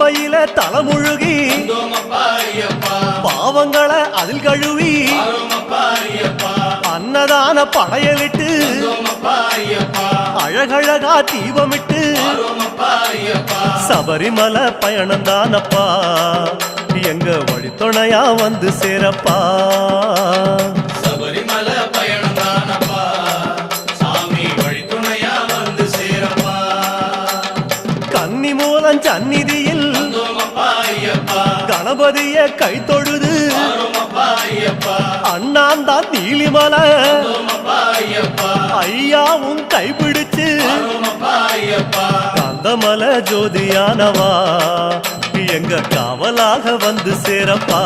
பம்பையில தலைமுழுகி பாவங்களை அதில் கழுவி அன்னதான படையலிட்டு அழகழகா தீபமிட்டு சபரிமலை பயணம் தானப்பா எங்க வழித்துணையா வந்து சேரப்பா. சபரிமலை பயணம் தானப்பா சாமி வழித்துணையா வந்து சேரப்பா. கன்னி மூலம் சந்நிதியில் கணபதிய கை தொழுது அண்ணாந்தான் நீலிமலை ஐயாவும் கைப்பிடிச்சு கந்தமலை ஜோதியானவா எங்க காவலாக வந்து சேரப்பா.